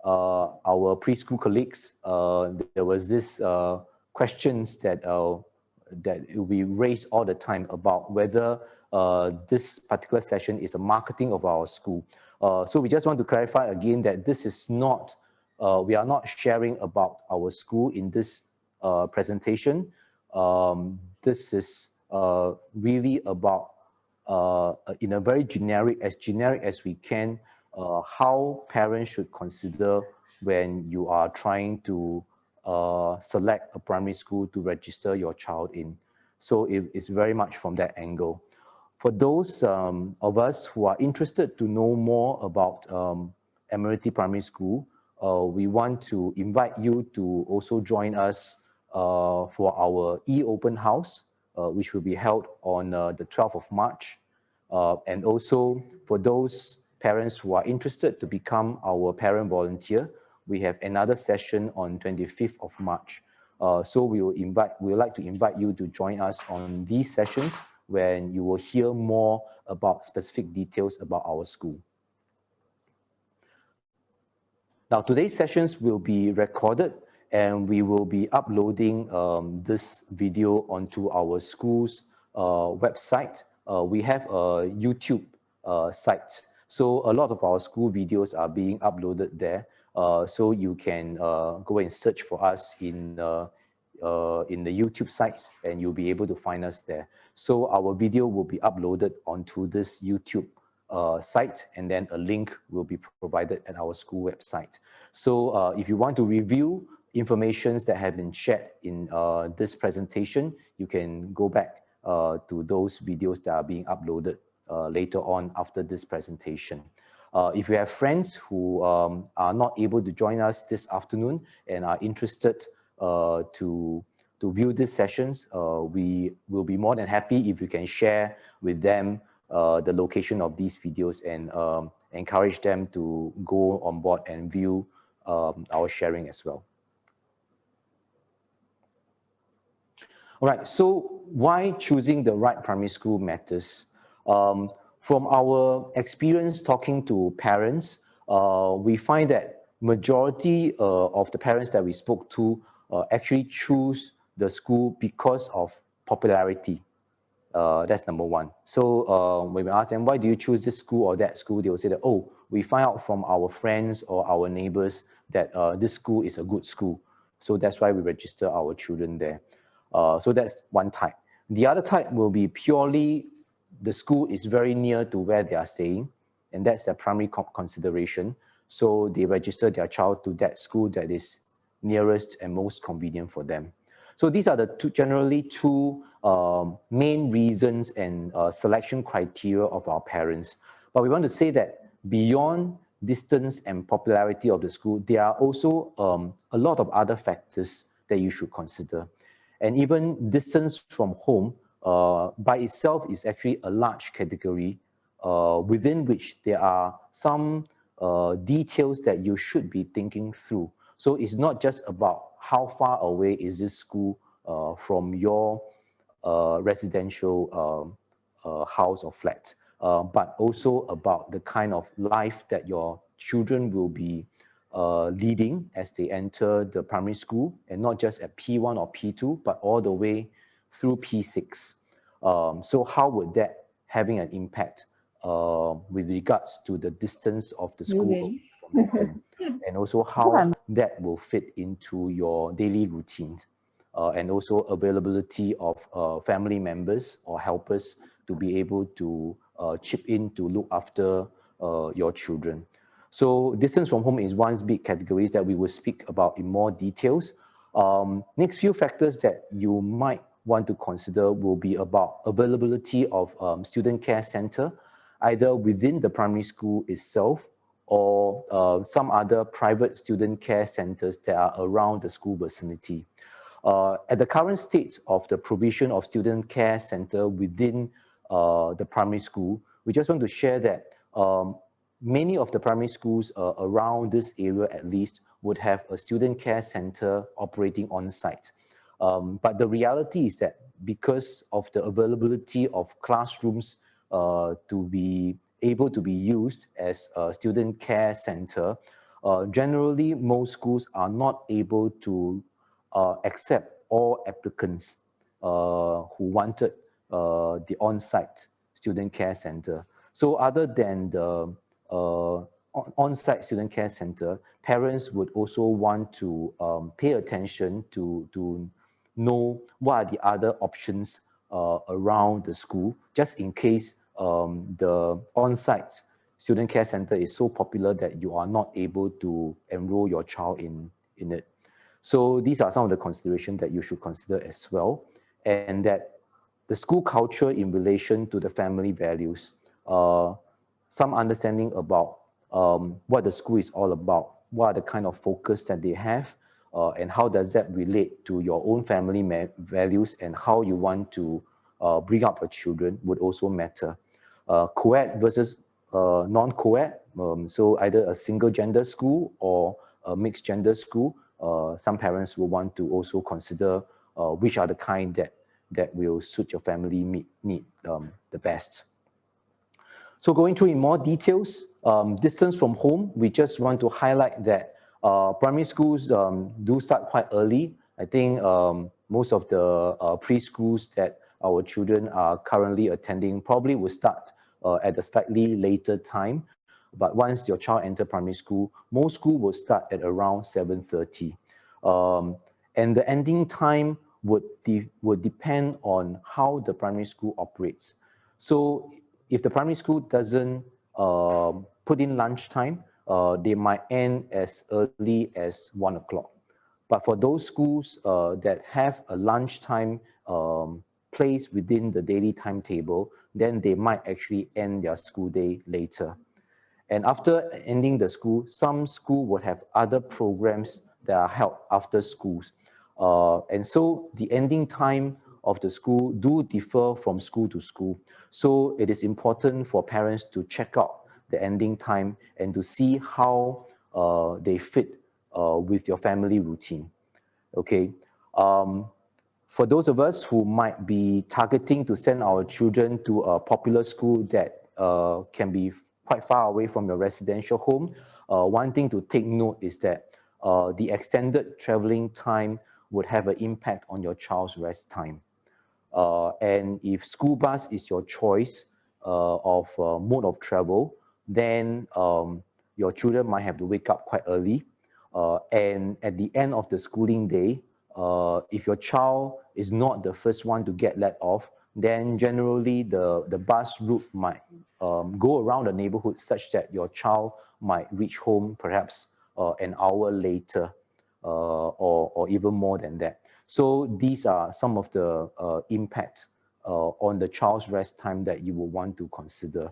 our preschool colleagues, there was this questions that we raise all the time about whether this particular session is a marketing of our school. So we just want to clarify again that this is not, we are not sharing about our school in this presentation. This is really about, in a very generic as we can, how parents should consider when you are trying to select a primary school to register your child in. So it's very much from that angle. For those of us who are interested to know more about Admiralty Primary School, we want to invite you to also join us for our e-open house, which will be held on the 12th of March. And also for those parents who are interested to become our parent volunteer, we have another session on 25th of March. So we would like to invite you to join us on these sessions when you will hear more about specific details about our school. Now, today's sessions will be recorded and we will be uploading this video onto our school's website. We have a YouTube site. So a lot of our school videos are being uploaded there. So you can go and search for us in the YouTube sites and you'll be able to find us there. So our video will be uploaded onto this YouTube site, and then a link will be provided at our school website. So if you want to review information that have been shared in this presentation, you can go back to those videos that are being uploaded later on after this presentation. If you have friends who are not able to join us this afternoon and are interested to view these sessions, we will be more than happy if you can share with them the location of these videos and encourage them to go on board and view our sharing as well. All right, so why choosing the right primary school matters? From our experience talking to parents, we find that majority of the parents that we spoke to actually choose the school because of popularity. That's number one. So when we ask them, why do you choose this school or that school? They will say that, oh, we find out from our friends or our neighbors that this school is a good school. So that's why we register our children there. So that's one type. The other type will be purely the school is very near to where they are staying, and that's their primary consideration. So they register their child to that school that is nearest and most convenient for them. So these are the generally two main reasons and selection criteria of our parents. But we want to say that beyond distance and popularity of the school, there are also a lot of other factors that you should consider. And even distance from home by itself is actually a large category within which there are some details that you should be thinking through. So it's not just about how far away is this school from your residential house or flat, but also about the kind of life that your children will be leading as they enter the primary school, and not just at P1 or P2, but all the way through P6. So how would that having an impact with regards to the distance of the school from your home, and also how that will fit into your daily routines, and also availability of family members or helpers to be able to chip in to look after your children. So distance from home is one big category that we will speak about in more details. Next few factors that you might want to consider will be about availability of student care center, either within the primary school itself or some other private student care centers that are around the school vicinity. At the current state of the provision of student care center within the primary school, we just want to share that many of the primary schools around this area at least would have a student care center operating on site. But the reality is that because of the availability of classrooms to be able to be used as a student care center, generally most schools are not able to accept all applicants who wanted the on-site student care center. So other than the on-site student care center, parents would also want to pay attention to know what are the other options around the school, just in case the on-site student care center is so popular that you are not able to enroll your child in it. So these are some of the considerations that you should consider as well, and that the school culture in relation to the family values, some understanding about what the school is all about, what are the kind of focus that they have, and how does that relate to your own family values and how you want to bring up your children would also matter. Co-ed versus non-co-ed, so either a single gender school or a mixed gender school, some parents will want to also consider which are the kind that will suit your family need the best. So going through in more details, distance from home, we just want to highlight that primary schools do start quite early. I think most of the preschools that our children are currently attending probably will start at a slightly later time. But once your child enters primary school, most schools will start at around 7:30. And the ending time would depend on how the primary school operates. So if the primary school doesn't put in lunchtime, they might end as early as 1 o'clock. But for those schools that have a lunchtime placed within the daily timetable, then they might actually end their school day later. And after ending the school, some school would have other programs that are held after schools. And so the ending time of the school do differ from school to school. So it is important for parents to check out the ending time and to see how they fit with your family routine. Okay. For those of us who might be targeting to send our children to a popular school that can be quite far away from your residential home, one thing to take note is that the extended traveling time would have an impact on your child's rest time. And if school bus is your choice of mode of travel, then your children might have to wake up quite early. And at the end of the schooling day, if your child is not the first one to get let off, then generally the bus route might go around the neighborhood such that your child might reach home perhaps an hour later or even more than that. So these are some of the impacts on the child's rest time that you will want to consider.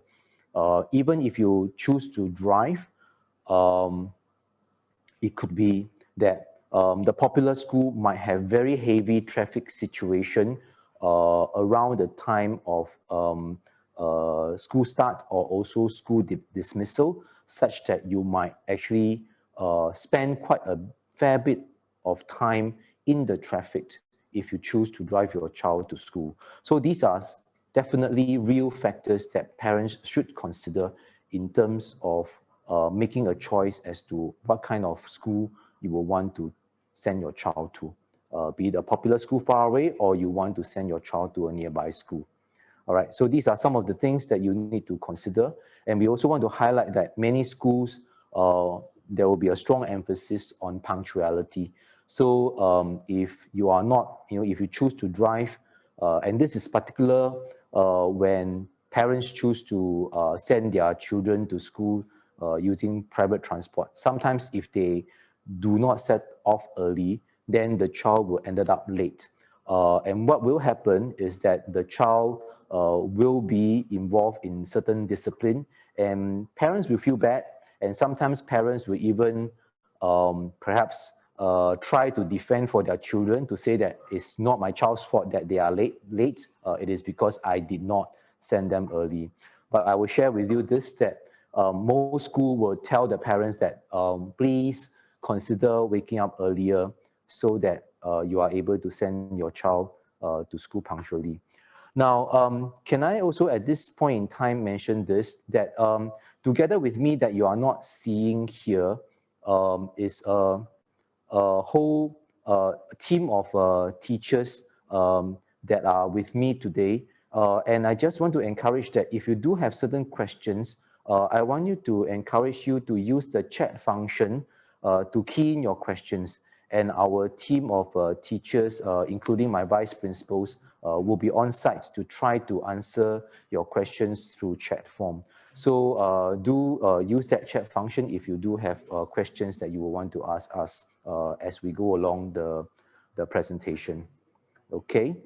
Even if you choose to drive, it could be that the popular school might have very heavy traffic situation around the time of school start or also school dismissal, such that you might actually spend quite a fair bit of time in the traffic if you choose to drive your child to school. So these are definitely real factors that parents should consider in terms of making a choice as to what kind of school you will want to send your child to, be it a popular school far away or you want to send your child to a nearby school. All right, so these are some of the things that you need to consider. And we also want to highlight that many schools, there will be a strong emphasis on punctuality. So if you are not, if you choose to drive, and this is particular when parents choose to send their children to school using private transport. Sometimes if they do not set off early, then the child will end up late. And what will happen is that the child will be involved in certain discipline, and parents will feel bad, and sometimes parents will even perhaps try to defend for their children to say that it's not my child's fault that they are late. It is because I did not send them early. But I will share with you this, that most school will tell the parents that please consider waking up earlier so that you are able to send your child to school punctually. Now, can I also at this point in time mention this, that together with me that you are not seeing here, is a whole team of teachers that are with me today. And I just want to encourage that if you do have certain questions, I want you to encourage you to use the chat function to key in your questions. And our team of teachers, including my vice principals, will be on site to try to answer your questions through chat form. So do use that chat function if you do have questions that you will want to ask us as we go along the presentation. Okay.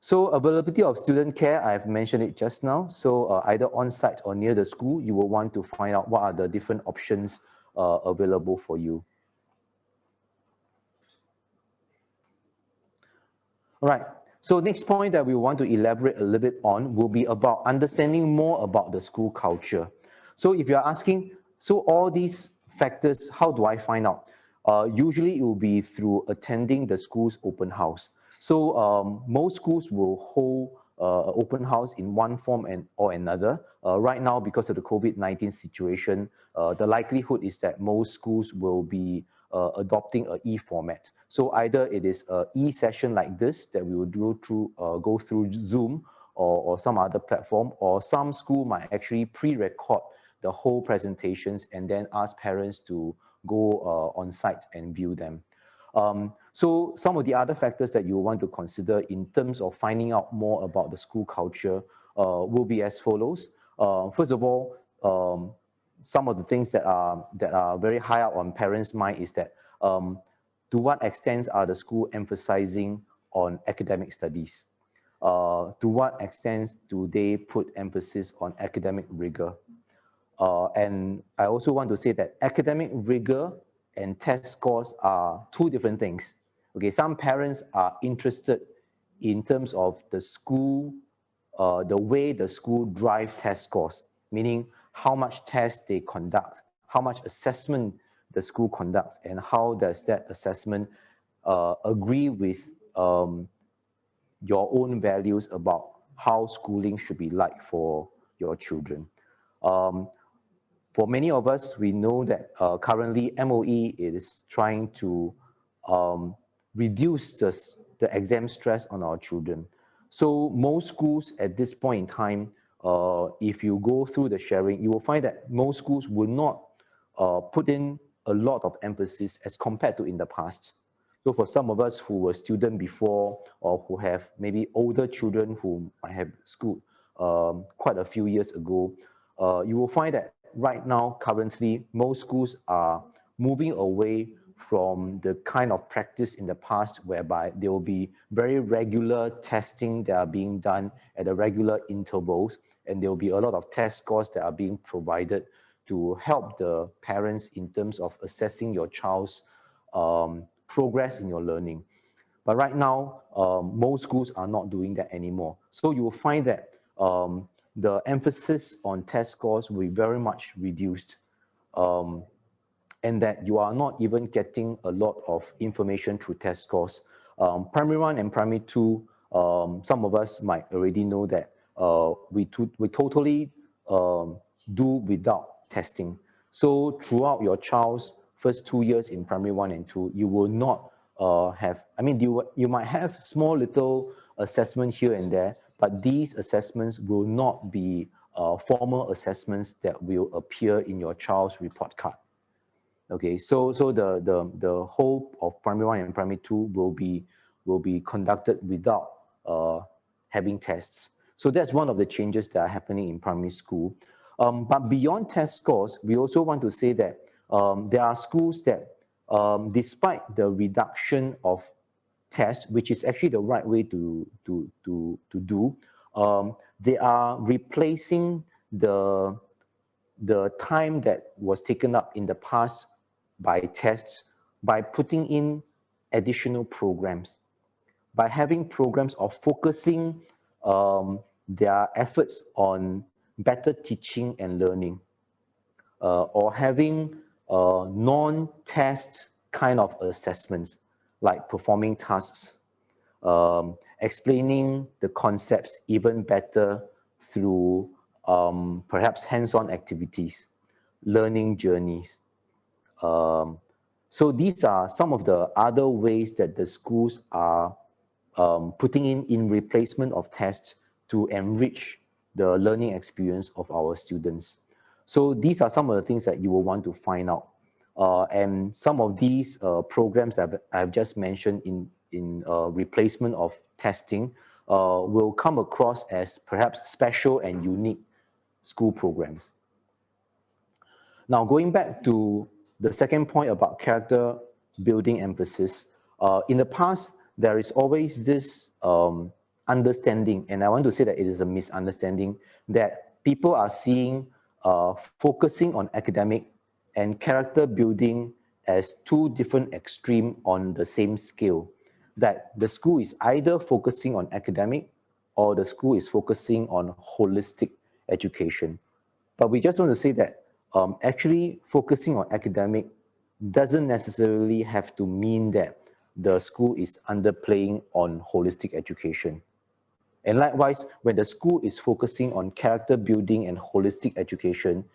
So availability of student care, I've mentioned it just now. So either on-site or near the school, you will want to find out what are the different options available for you. All right. So next point that we want to elaborate a little bit on will be about understanding more about the school culture. So if you're asking, so all these factors, how do I find out? Usually it will be through attending the school's open house. So most schools will hold open house in one form or another. Right now, because of the COVID-19 situation, the likelihood is that most schools will be adopting an e-format. So either it is an e-session like this that we will go through Zoom or some other platform, or some school might actually pre-record the whole presentations and then ask parents to go on site and view them. So some of the other factors that you want to consider in terms of finding out more about the school culture will be as follows. First of all, some of the things that are very high up on parents' mind is that to what extent are the school emphasizing on academic studies? To what extent do they put emphasis on academic rigor? And I also want to say that academic rigor and test scores are two different things. Okay, some parents are interested in terms of the school, the way the school drive test scores, meaning how much tests they conduct, how much assessment the school conducts, and how does that assessment agree with your own values about how schooling should be like for your children. For many of us, we know that currently MOE is trying to reduce the exam stress on our children. So most schools at this point in time, if you go through the sharing, you will find that most schools will not put in a lot of emphasis as compared to in the past. So for some of us who were students before, or who have maybe older children who might have schooled quite a few years ago, you will find that right now, currently, most schools are moving away from the kind of practice in the past whereby there will be very regular testing that are being done at a regular intervals, and there will be a lot of test scores that are being provided to help the parents in terms of assessing your child's progress in your learning. But right now, most schools are not doing that anymore. So you will find that the emphasis on test scores will be very much reduced, and that you are not even getting a lot of information through test scores. Primary 1 and primary 2, some of us might already know that we totally do without testing. So throughout your child's first 2 years in primary 1 and 2, you will not have, I mean, you might have small little assessment here and there, but these assessments will not be formal assessments that will appear in your child's report card. Okay, so the whole of primary 1 and primary 2 will be conducted without having tests. So that's one of the changes that are happening in primary school. But beyond test scores, we also want to say that there are schools that, despite the reduction of tests, which is actually the right way to do, they are replacing the time that was taken up in the past by tests by putting in additional programs, by having programs of focusing their efforts on better teaching and learning, or having non-test kind of assessments like performing tasks, explaining the concepts even better through perhaps hands-on activities, learning journeys. So these are some of the other ways that the schools are putting in replacement of tests to enrich the learning experience of our students. So these are some of the things that you will want to find out. And some of these programs I've just mentioned in replacement of testing will come across as perhaps special and unique school programs. Now, going back to the second point about character building emphasis, in the past, there is always this understanding, and I want to say that it is a misunderstanding, that people are seeing focusing on academic and character building as two different extremes on the same scale. That the school is either focusing on academic or the school is focusing on holistic education. But we just want to say that actually focusing on academic doesn't necessarily have to mean that the school is underplaying on holistic education. And likewise, when the school is focusing on character building and holistic education,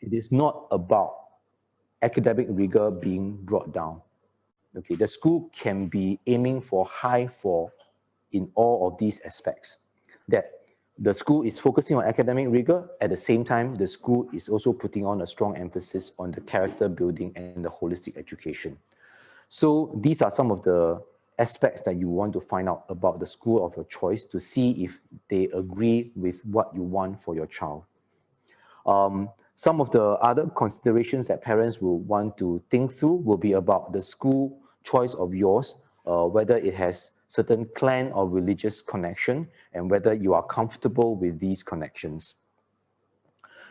it is not about academic rigor being brought down. Okay, the school can be aiming for high for in all of these aspects. That the school is focusing on academic rigor, at the same time, the school is also putting on a strong emphasis on the character building and the holistic education. So these are some of the aspects that you want to find out about the school of your choice to see if they agree with what you want for your child. Some of the other considerations that parents will want to think through will be about the school choice of yours, whether it has certain clan or religious connection, and whether you are comfortable with these connections.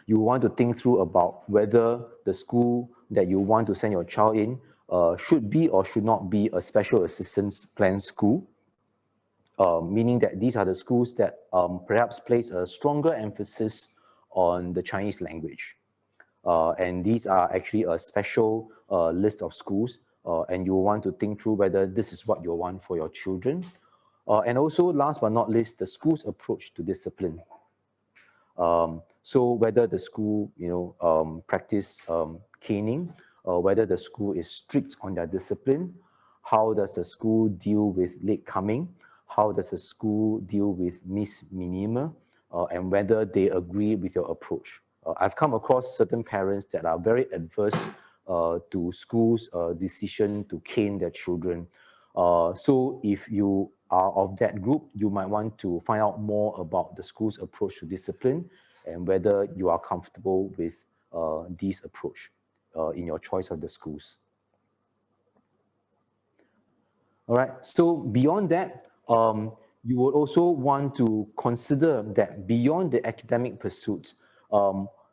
You want to think through about whether the school that you want to send your child in should be or should not be a special assistance plan school, meaning that these are the schools that perhaps place a stronger emphasis on the Chinese language. And these are actually a special list of schools, and you want to think through whether this is what you want for your children. And also, last but not least, the school's approach to discipline. So whether the school, practice caning, whether the school is strict on their discipline, how does the school deal with late coming, how does the school deal with miss minima, and whether they agree with your approach. I've come across certain parents that are very adverse to schools' decision to cane their children. So if you are of that group, you might want to find out more about the school's approach to discipline and whether you are comfortable with this approach in your choice of the schools. All right, so beyond that, you would also want to consider that beyond the academic pursuits,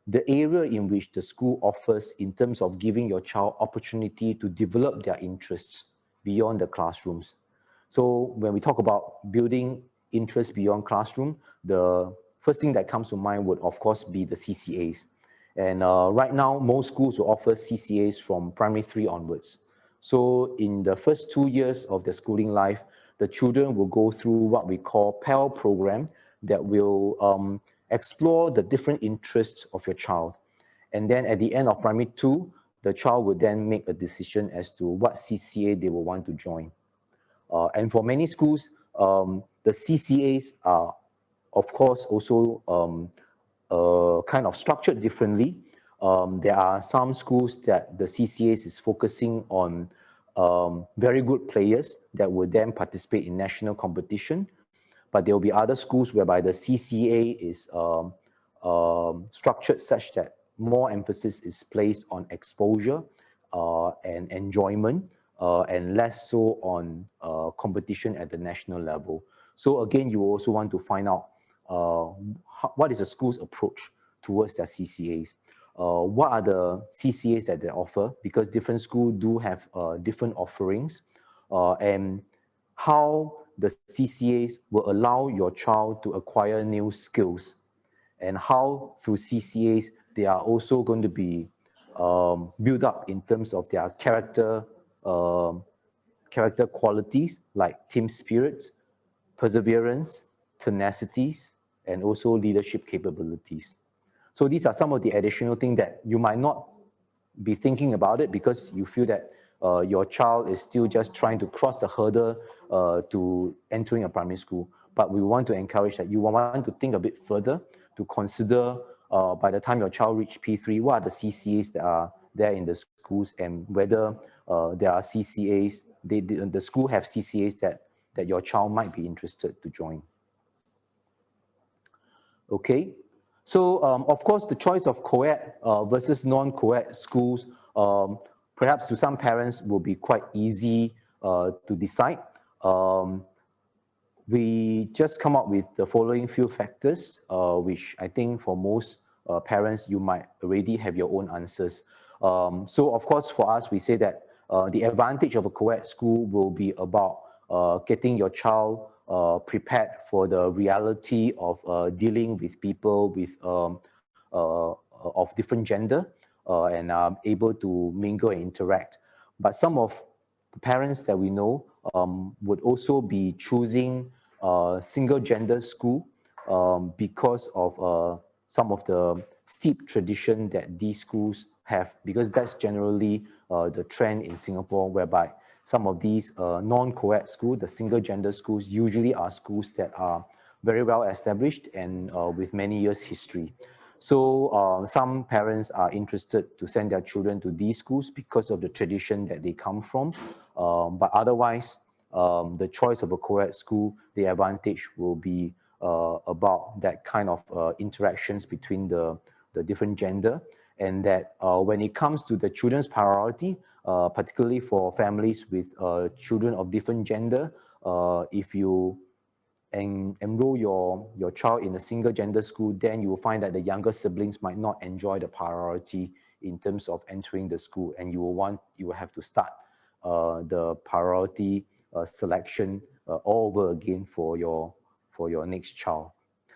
the area in which the school offers in terms of giving your child opportunity to develop their interests beyond the classrooms. So when we talk about building interest beyond classroom, the first thing that comes to mind would of course be the CCAs. And right now, most schools will offer CCAs from primary 3 onwards. So in the first 2 years of their schooling life, the children will go through what we call PAL program that will explore the different interests of your child. And then at the end of primary 2, the child will then make a decision as to what CCA they will want to join. And for many schools, the CCAs are, of course, also kind of structured differently. There are some schools that the CCAs is focusing on very good players that will then participate in national competition. But there will be other schools whereby the CCA is structured such that more emphasis is placed on exposure and enjoyment and less so on competition at the national level. So again, you also want to find out what is the school's approach towards their CCAs. What are the CCAs that they offer? Because different schools do have different offerings, and how the CCAs will allow your child to acquire new skills, and how through CCAs they are also going to be built up in terms of their character qualities like team spirit, perseverance, tenacities, and also leadership capabilities. So these are some of the additional things that you might not be thinking about it because you feel that your child is still just trying to cross the hurdle to entering a primary school. But we want to encourage that you want to think a bit further to consider by the time your child reach P3, what are the CCAs that are there in the schools and whether there are CCAs, the school have CCAs that your child might be interested to join. Okay, so of course the choice of co-ed versus non-co-ed schools, perhaps to some parents will be quite easy to decide. We just come up with the following few factors, which I think for most parents, you might already have your own answers. So of course, for us, we say that the advantage of a co-ed school will be about getting your child prepared for the reality of dealing with people with of different gender and are able to mingle and interact. But some of the parents that we know would also be choosing single gender school because of some of the steep tradition that these schools have, because that's generally the trend in Singapore, whereby some of these non-co-ed schools, the single gender schools, usually are schools that are very well established and with many years history. So some parents are interested to send their children to these schools because of the tradition that they come from. But otherwise, the choice of a co-ed school, the advantage will be about that kind of interactions between the different gender, and that when it comes to the children's priority, particularly for families with children of different gender, if you enroll your child in a single gender school, then you will find that the younger siblings might not enjoy the priority in terms of entering the school, and you will have to start the priority selection all over again for your next child.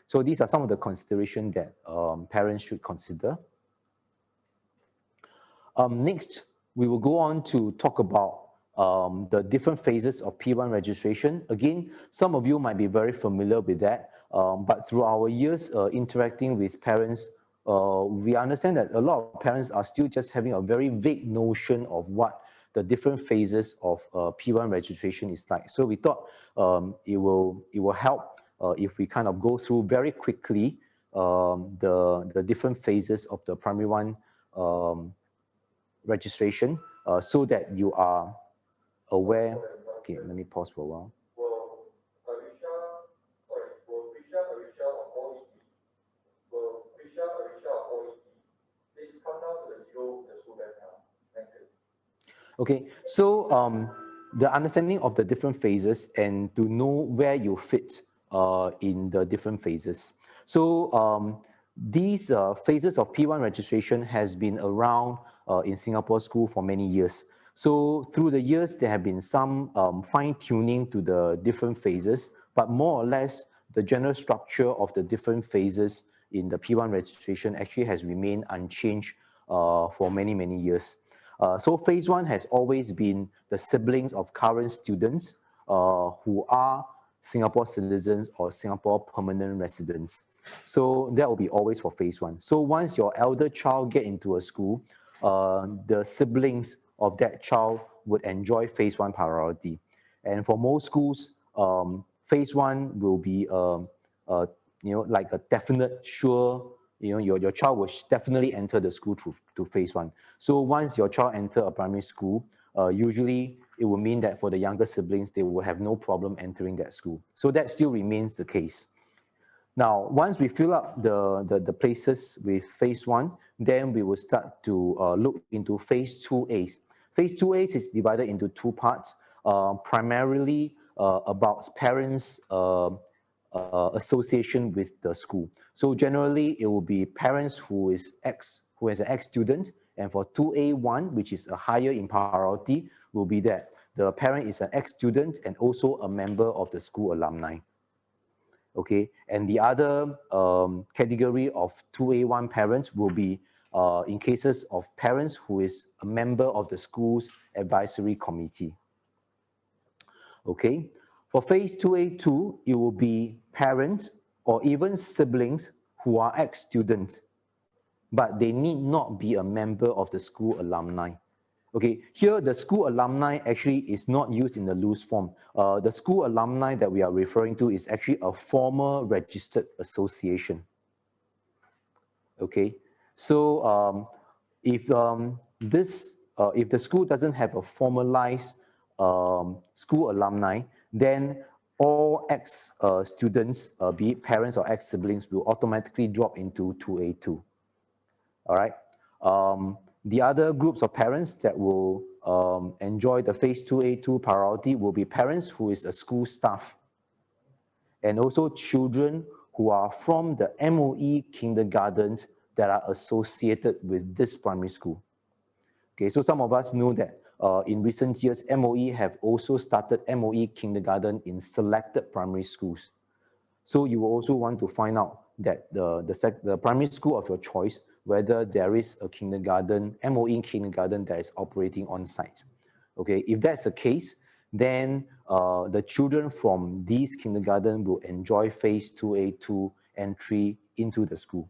So these are some of the considerations that parents should consider. Next, we will go on to talk about the different phases of P1 registration. Again, some of you might be very familiar with that, but through our years interacting with parents, we understand that a lot of parents are still just having a very vague notion of what the different phases of P1 registration is like. So we thought it will help if we kind of go through very quickly the different phases of the primary one registration so that you are aware. Okay, let me pause for a while. Okay, so the understanding of the different phases and to know where you fit in the different phases. So these phases of P1 registration has been around in Singapore school for many years. So through the years, there have been some fine-tuning to the different phases, but more or less, the general structure of the different phases in the P1 registration actually has remained unchanged for many, many years. So phase one has always been the siblings of current students who are Singapore citizens or Singapore permanent residents. So that will be always for phase one. So once your elder child get into a school, the siblings of that child would enjoy phase one priority. And for most schools, phase one will be like a definite, sure, your child will definitely enter the school to phase one. So once your child enter a primary school, usually it will mean that for the younger siblings, they will have no problem entering that school. So that still remains the case. Now, once we fill up the places with phase one, then we will start to look into phase 2A. Phase 2A is divided into two parts, primarily about parents' association with the school. So generally, it will be parents who is an ex-student, and for 2A1, which is a higher in priority, will be that the parent is an ex-student and also a member of the school alumni. Okay, and the other category of 2A1 parents will be in cases of parents who is a member of the school's advisory committee. Okay, for phase 2A2, it will be parents or even siblings who are ex-students but they need not be a member of the school alumni. Okay, here the school alumni actually is not used in the loose form. The school alumni that we are referring to is actually a former registered association. Okay, so if the school doesn't have a formalized school alumni, then all ex-students, be it parents or ex-siblings, will automatically drop into 2A2. All right. The other groups of parents that will enjoy the phase 2A2 priority will be parents who is a school staff, and also children who are from the MOE kindergartens that are associated with this primary school. Okay, so some of us know that in recent years, MOE have also started MOE kindergarten in selected primary schools. So you will also want to find out that the primary school of your choice, whether there is a kindergarten, MOE kindergarten that is operating on site. Okay, if that's the case, then the children from these kindergarten will enjoy phase 2A2 entry into the school.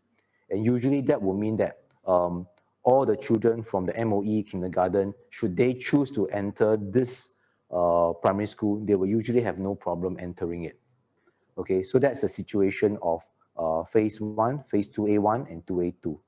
And usually that will mean that all the children from the MOE kindergarten, should they choose to enter this primary school, they will usually have no problem entering it. Okay, so that's the situation of phase 1, phase 2A1 and 2A2.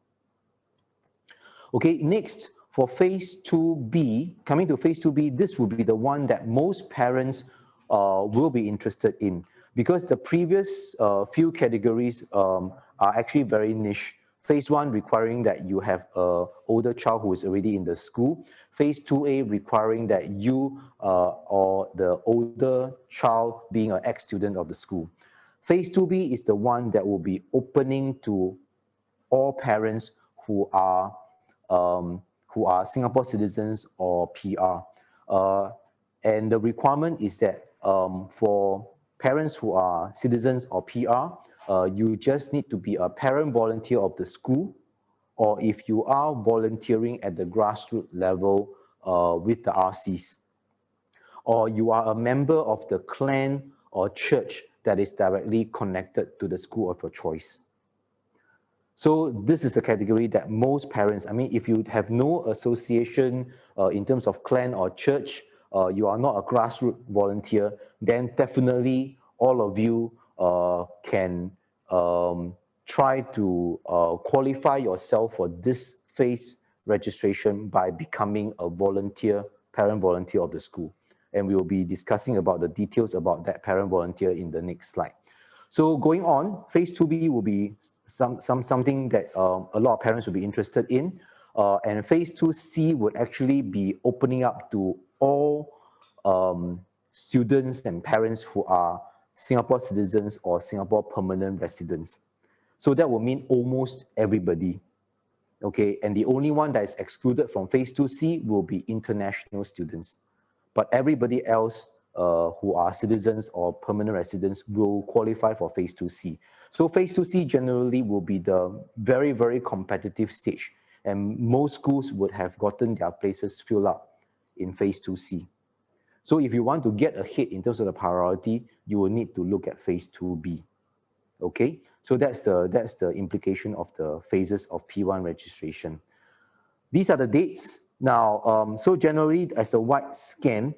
Okay, next for phase 2B, coming to phase 2B, this will be the one that most parents will be interested in, because the previous few categories are actually very niche. Phase 1 requiring that you have an older child who is already in the school. Phase 2A requiring that you or the older child being an ex-student of the school. Phase 2B is the one that will be opening to all parents who are Singapore citizens or PR. And the requirement is that for parents who are citizens or PR, you just need to be a parent volunteer of the school, or if you are volunteering at the grassroots level with the RCs, or you are a member of the clan or church that is directly connected to the school of your choice. So this is a category that most parents, I mean, if you have no association in terms of clan or church, you are not a grassroots volunteer, then definitely all of you can try to qualify yourself for this phase registration by becoming a volunteer, parent volunteer of the school. And we will be discussing about the details about that parent volunteer in the next slide. So going on, phase 2B will be something that a lot of parents will be interested in. And phase 2C would actually be opening up to all students and parents who are Singapore citizens or Singapore permanent residents. So that will mean almost everybody. Okay, and the only one that is excluded from phase 2C will be international students. But everybody else who are citizens or permanent residents will qualify for phase 2C. So phase 2C generally will be the very, very competitive stage, and most schools would have gotten their places filled up in phase 2C. So if you want to get ahead in terms of the priority, you will need to look at phase 2B. Okay, so that's the implication of the phases of P1 registration. These are the dates. Now, so generally, as a wide scan,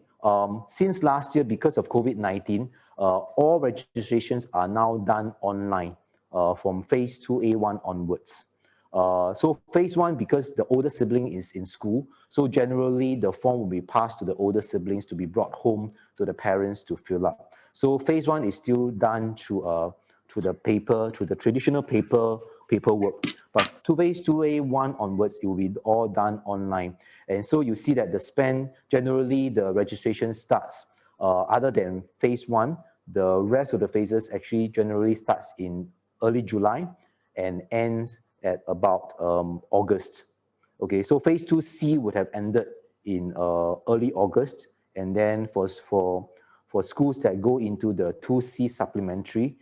since last year, because of COVID-19, all registrations are now done online from phase 2A1 onwards. So phase 1, because the older sibling is in school, so generally the form will be passed to the older siblings to be brought home to the parents to fill up. So phase 1 is still done through the traditional paperwork. But to phase 2A1 onwards, it will be all done online. And so you see that the span, generally the registration starts, other than phase 1, the rest of the phases actually generally starts in early July and ends at about August. Okay, so phase 2C would have ended in early August. And then for schools that go into the 2C supplementary,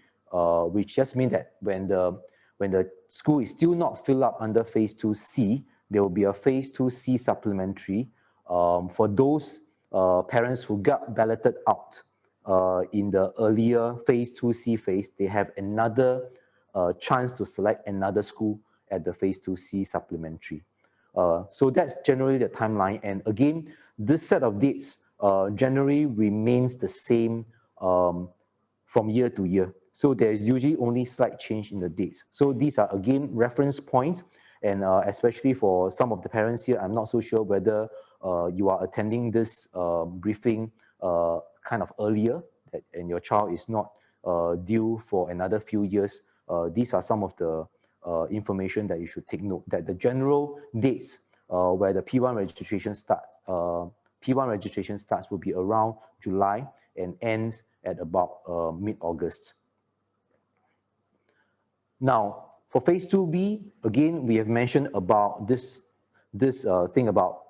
which just means that when the school is still not filled up under phase 2C, there will be a phase 2C supplementary for those parents who got balloted out in the earlier phase 2C phase. They have another chance to select another school, at the phase 2C supplementary. So that's generally the timeline. And again, this set of dates generally remains the same from year to year. So there's usually only slight change in the dates. So these are again reference points, and especially for some of the parents here, I'm not so sure whether you are attending this briefing kind of earlier, and your child is not due for another few years. These are some of the information that you should take note, that the general dates where the P1 registration starts will be around July and ends at about mid-August. Now, for phase 2B, again, we have mentioned about this thing about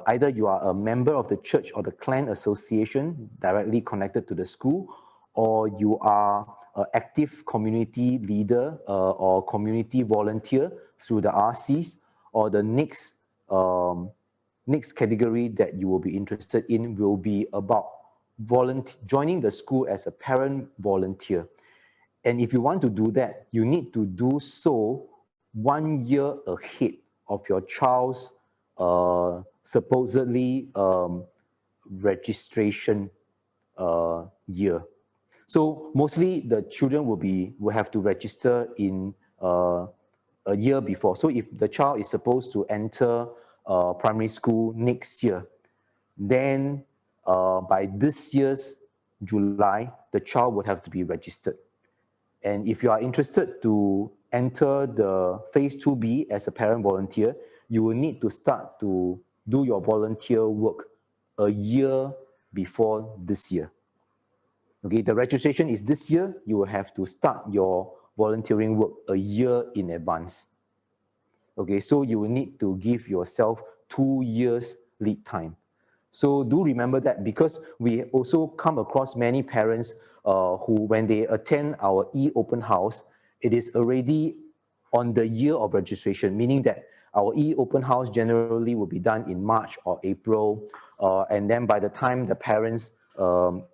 either you are a member of the church or the clan association directly connected to the school, or you are an active community leader or community volunteer through the RCs, or the next category that you will be interested in will be about joining the school as a parent volunteer. And if you want to do that, you need to do so 1 year ahead of your child's supposedly registration year. So mostly the children will have to register in a year before. So if the child is supposed to enter primary school next year, then by this year's July, the child would have to be registered. And if you are interested to enter the phase 2B as a parent volunteer, you will need to start to do your volunteer work a year before this year. Okay, the registration is this year, you will have to start your volunteering work a year in advance. Okay, so you will need to give yourself 2 years lead time. So do remember that, because we also come across many parents who, when they attend our e-open house, it is already on the year of registration, meaning that our e-open house generally will be done in March or April, and then by the time the parents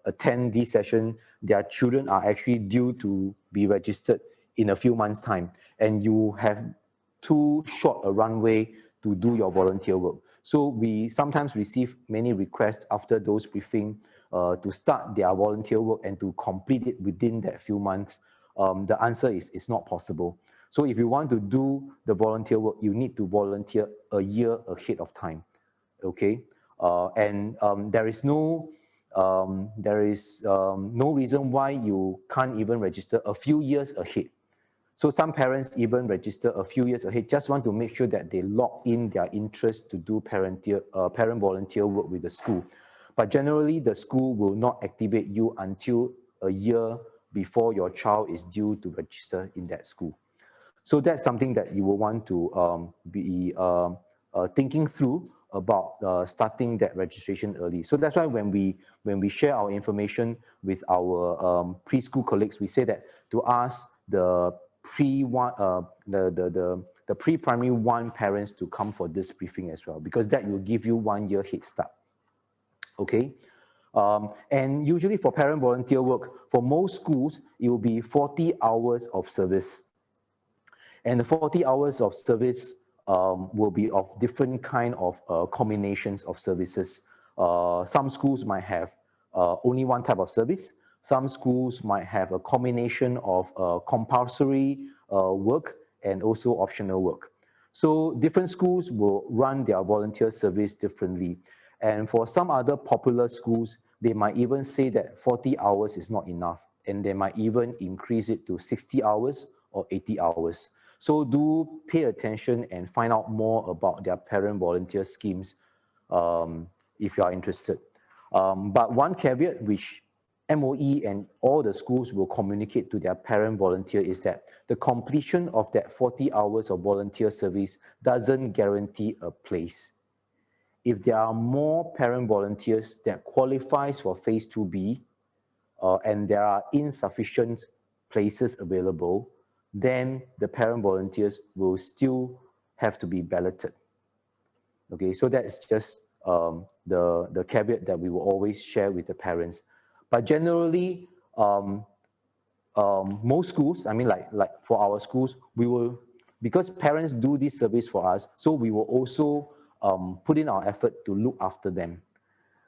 attend this session, their children are actually due to be registered in a few months' time, and you have too short a runway to do your volunteer work. So we sometimes receive many requests after those briefings to start their volunteer work and to complete it within that few months. The answer is it's not possible. So if you want to do the volunteer work, you need to volunteer a year ahead of time, okay? There is no reason why you can't even register a few years ahead. So some parents even register a few years ahead, just want to make sure that they lock in their interest to do parent volunteer work with the school. But generally, the school will not activate you until a year before your child is due to register in that school. So that's something that you will want to be thinking through about starting that registration early. So that's why when we share our information with our preschool colleagues, we say that to ask the pre-primary 1 parents to come for this briefing as well, because that will give you 1 year head start. Okay. And usually for parent volunteer work, for most schools, it will be 40 hours of service. And the 40 hours of service will be of different kind of combinations of services. Some schools might have only one type of service. Some schools might have a combination of compulsory work and also optional work. So different schools will run their volunteer service differently. And for some other popular schools, they might even say that 40 hours is not enough, and they might even increase it to 60 hours or 80 hours. So do pay attention and find out more about their parent volunteer schemes if you are interested. But one caveat which MOE and all the schools will communicate to their parent volunteer is that the completion of that 40 hours of volunteer service doesn't guarantee a place. If there are more parent volunteers that qualifies for phase 2B and there are insufficient places available, then the parent volunteers will still have to be balloted. Okay, so that's just the caveat that we will always share with the parents. But generally, most schools, I mean, like for our schools, we will because parents do this service for us, so we will also put in our effort to look after them.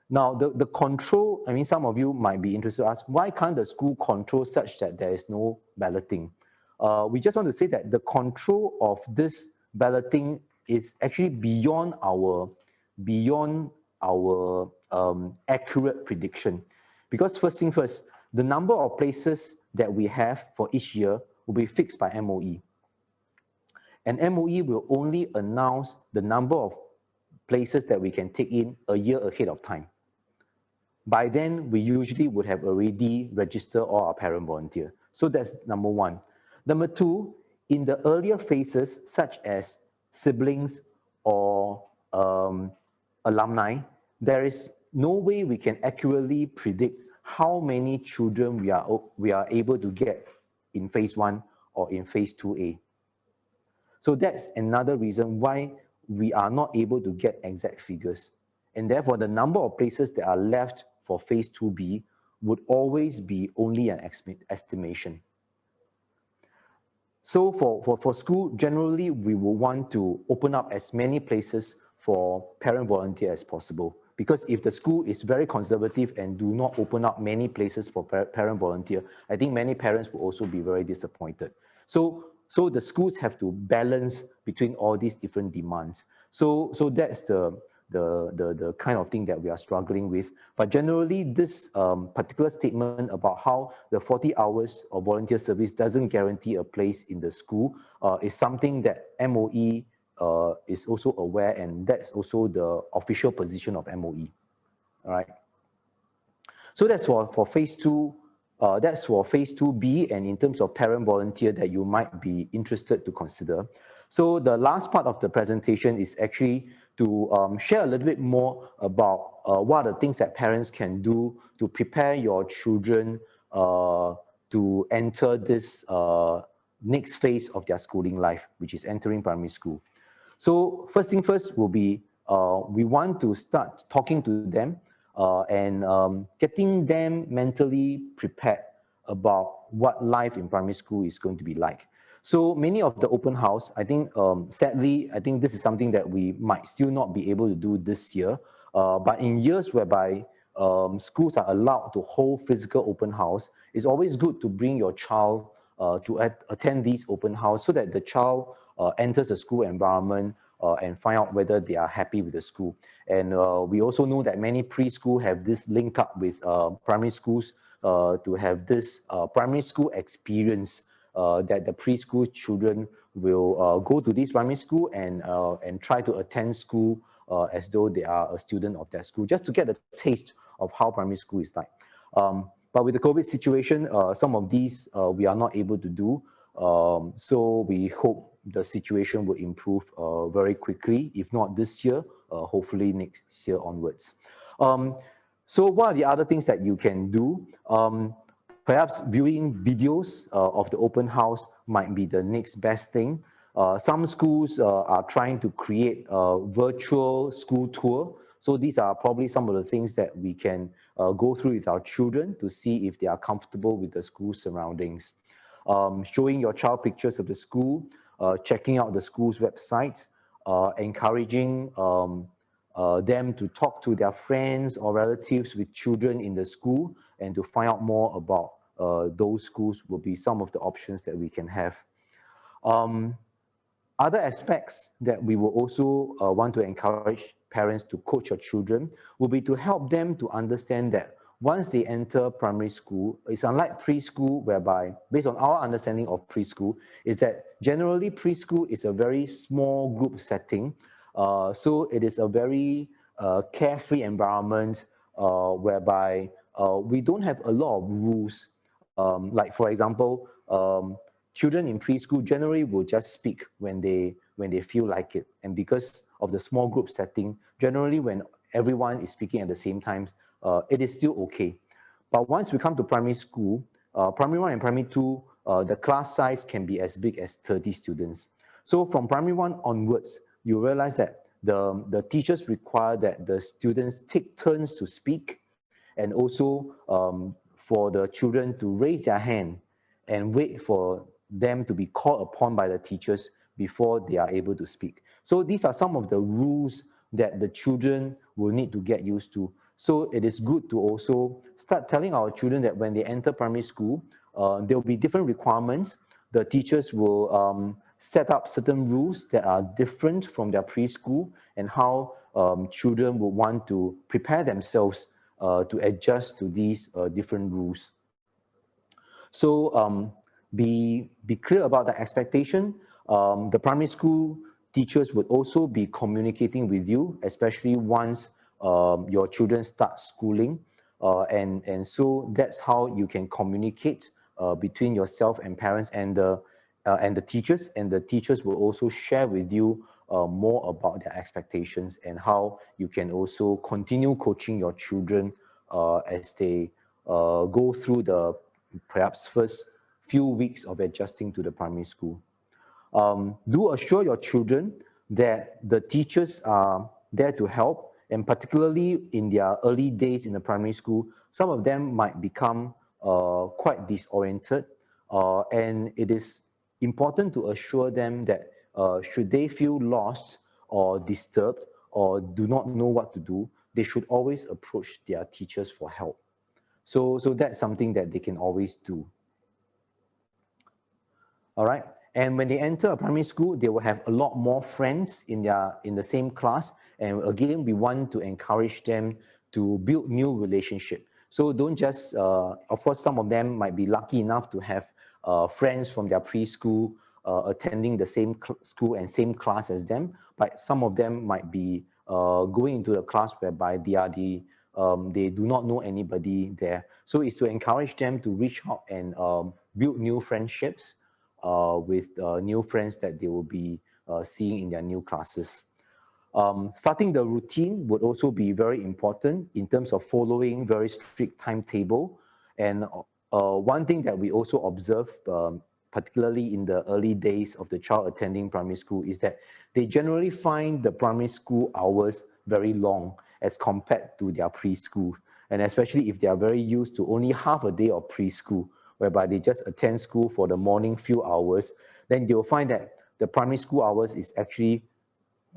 Now, the control, I mean, some of you might be interested to ask, why can't the school control such that there is no balloting? We just want to say that the control of this balloting is actually beyond our accurate prediction. Because first thing first, the number of places that we have for each year will be fixed by MOE. And MOE will only announce the number of places that we can take in a year ahead of time. By then, we usually would have already registered all our parent volunteer. So that's number one. Number two, in the earlier phases, such as siblings or alumni, there is no way we can accurately predict how many children we are able to get in phase 1 or in phase 2A. So that's another reason why we are not able to get exact figures. And therefore, the number of places that are left for phase 2B would always be only an estimation. So for school, generally, we will want to open up as many places for parent volunteer as possible. Because if the school is very conservative and do not open up many places for parent volunteer, I think many parents will also be very disappointed. So the schools have to balance between all these different demands. So that's the kind of thing that we are struggling with. But generally, this particular statement about how the 40 hours of volunteer service doesn't guarantee a place in the school is something that MOE is also aware, and that's also the official position of MOE. All right. So that's for phase 2. That's for phase 2B, and in terms of parent volunteer that you might be interested to consider. So the last part of the presentation is actually to share a little bit more about what are the things that parents can do to prepare your children to enter this next phase of their schooling life, which is entering primary school. So first thing first will be, we want to start talking to them and getting them mentally prepared about what life in primary school is going to be like. So many of the open house, I think, sadly, I think this is something that we might still not be able to do this year. But in years whereby schools are allowed to hold physical open house, it's always good to bring your child to attend these open house so that the child enters the school environment and find out whether they are happy with the school. And we also know that many preschool have this link up with primary schools to have this primary school experience that the preschool children will go to this primary school and try to attend school as though they are a student of that school, just to get a taste of how primary school is like. But with the COVID situation, some of these we are not able to do. So we hope the situation will improve very quickly. If not this year, hopefully next year onwards. So what are the other things that you can do? Perhaps viewing videos of the open house might be the next best thing. Some schools are trying to create a virtual school tour. So these are probably some of the things that we can go through with our children to see if they are comfortable with the school surroundings. Showing your child pictures of the school, checking out the school's website, encouraging them to talk to their friends or relatives with children in the school and to find out more about those schools will be some of the options that we can have. Other aspects that we will also want to encourage parents to coach your children will be to help them to understand that once they enter primary school, it's unlike preschool, whereby, based on our understanding of preschool, is that generally preschool is a very small group setting. So it is a very carefree environment whereby we don't have a lot of rules. Like for example, children in preschool generally will just speak when they feel like it. And because of the small group setting, generally when everyone is speaking at the same time, it is still okay. But once we come to primary school, primary 1 and primary 2, the class size can be as big as 30 students. So from primary 1 onwards, you realize that the teachers require that the students take turns to speak, and also for the children to raise their hand and wait for them to be called upon by the teachers before they are able to speak. So these are some of the rules that the children will need to get used to. So it is good to also start telling our children that when they enter primary school, there will be different requirements. The teachers will set up certain rules that are different from their preschool, and how children will want to prepare themselves to adjust to these different rules. So be clear about the expectation. The primary school teachers would also be communicating with you, especially once your children start schooling. And so that's how you can communicate between yourself and parents and the teachers. And the teachers will also share with you more about their expectations and how you can also continue coaching your children as they go through the perhaps first few weeks of adjusting to the primary school. Do assure your children that the teachers are there to help, and particularly in their early days in the primary school, some of them might become quite disoriented, and it is important to assure them that should they feel lost or disturbed or do not know what to do, they should always approach their teachers for help. So that's something that they can always do. All right. And when they enter a primary school, they will have a lot more friends in the same class. And again, we want to encourage them to build new relationship. So don't just, of course, some of them might be lucky enough to have friends from their preschool attending the same school and same class as them. But some of them might be going into a class whereby they do not know anybody there. So it's to encourage them to reach out and build new friendships with new friends that they will be seeing in their new classes. Starting the routine would also be very important in terms of following very strict timetable. And one thing that we also observe, particularly in the early days of the child attending primary school, is that they generally find the primary school hours very long as compared to their preschool. And especially if they are very used to only half a day of preschool, whereby they just attend school for the morning few hours, then you'll find that the primary school hours is actually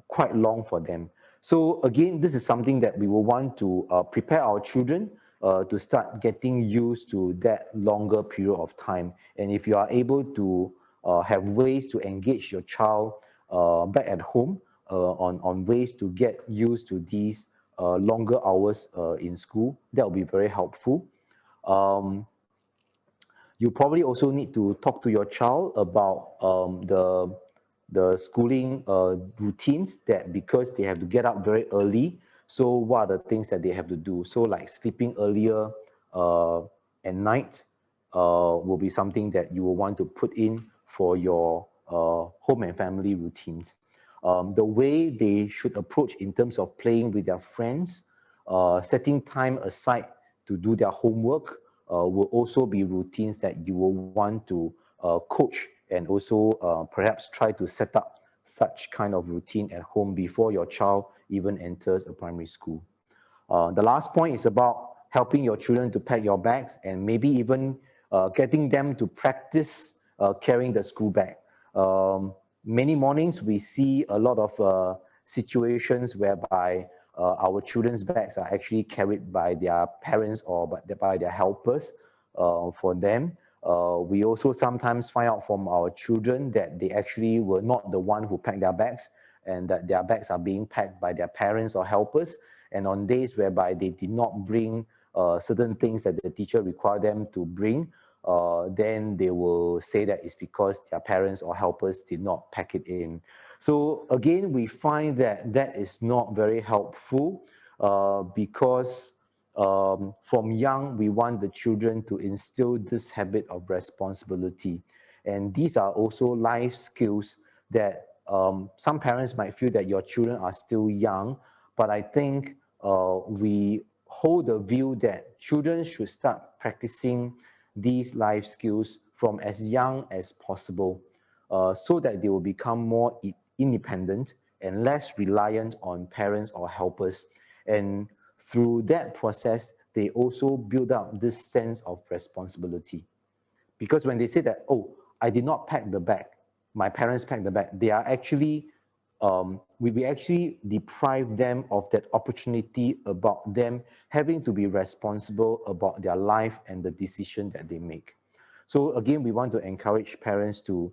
quite long for them. So again, this is something that we will want to prepare our children to start getting used to that longer period of time. And if you are able to have ways to engage your child back at home on ways to get used to these longer hours in school, that will be very helpful. You probably also need to talk to your child about the schooling routines, that because they have to get up very early, so what are the things that they have to do? So like sleeping earlier at night will be something that you will want to put in for your home and family routines. The way they should approach in terms of playing with their friends, setting time aside to do their homework, will also be routines that you will want to coach, and also perhaps try to set up such kind of routine at home before your child even enters a primary school. The last point is about helping your children to pack your bags, and maybe even getting them to practice carrying the school bag. Many mornings we see a lot of situations whereby our children's bags are actually carried by their parents or by their helpers for them. We also sometimes find out from our children that they actually were not the one who packed their bags, and that their bags are being packed by their parents or helpers. And on days whereby they did not bring certain things that the teacher required them to bring, then they will say that it's because their parents or helpers did not pack it in. So again, we find that that is not very helpful because from young, we want the children to instill this habit of responsibility. And these are also life skills that some parents might feel that your children are still young, but I think we hold the view that children should start practicing these life skills from as young as possible, so that they will become more independent and less reliant on parents or helpers. And through that process, they also build up this sense of responsibility. Because when they say that, oh, I did not pack the bag, my parents pack the bag, they are actually, we actually deprive them of that opportunity about them having to be responsible about their life and the decision that they make. So again, we want to encourage parents to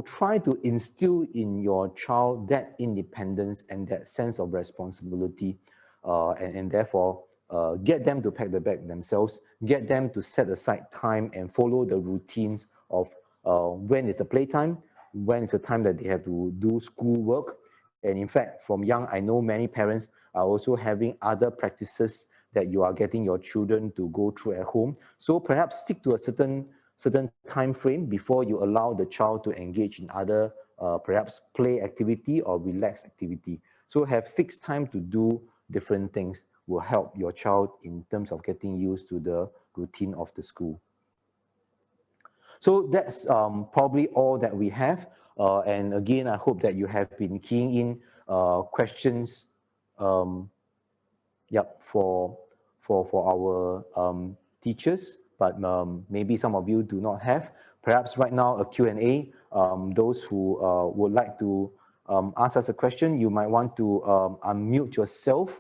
try to instill in your child that independence and that sense of responsibility, and therefore get them to pack the bag themselves, get them to set aside time and follow the routines of when is the playtime, when is the time that they have to do schoolwork. And in fact, from young, I know many parents are also having other practices that you are getting your children to go through at home. So perhaps stick to a certain time frame before you allow the child to engage in other perhaps play activity or relax activity. So have fixed time to do different things will help your child in terms of getting used to the routine of the school. So that's probably all that we have. And again, I hope that you have been keying in questions for our teachers, but maybe some of you do not have. Perhaps right now a Q&A. Those who would like to ask us a question, you might want to unmute yourself.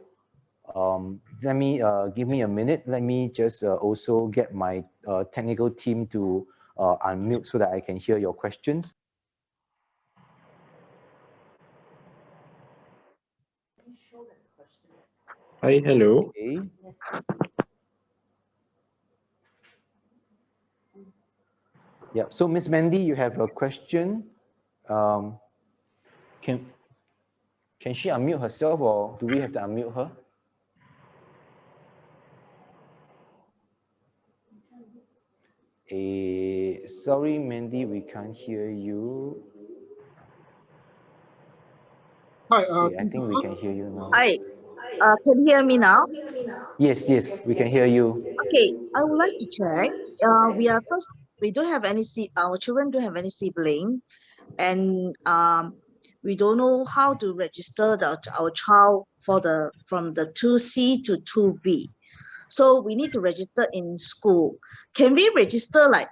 Let me give me a minute. Let me just also get my technical team to unmute so that I can hear your questions. Hi, hello. Okay. Yeah, so Miss Mandy, you have a question. Can she unmute herself, or do we have to unmute her? Sorry, Mandy, we can't hear you. Hi, okay, I think we can hear you now. Hi, can you hear me now? Yes, we can hear you. Okay, I would like to check. We don't have any our children don't have any sibling, and we don't know how to register our child from the 2C to 2B. So we need to register in school. Can we register like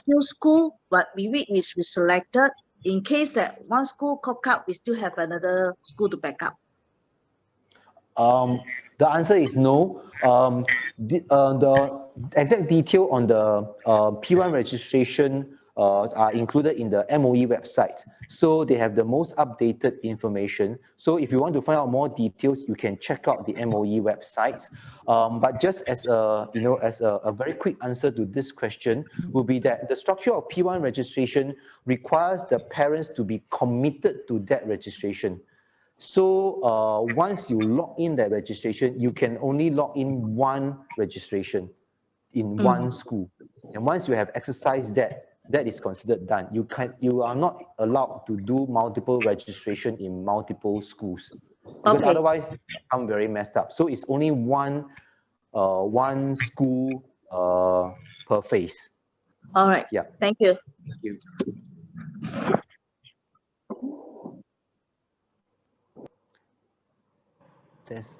few school, but we selected in case that one school cock up, we still have another school to back up? The answer is no. The exact detail on the P1 registration are included in the MOE website. So they have the most updated information. So if you want to find out more details, you can check out the MOE websites. But just as a very quick answer to this question will be that the structure of P1 registration requires the parents to be committed to that registration. So once you log in that registration, you can only log in one registration in one school. And once you have exercised that, that is considered done. You are not allowed to do multiple registration in multiple schools, because otherwise they become very messed up. So it's only one school per phase. All right. Yeah. Thank you. Thank you. There's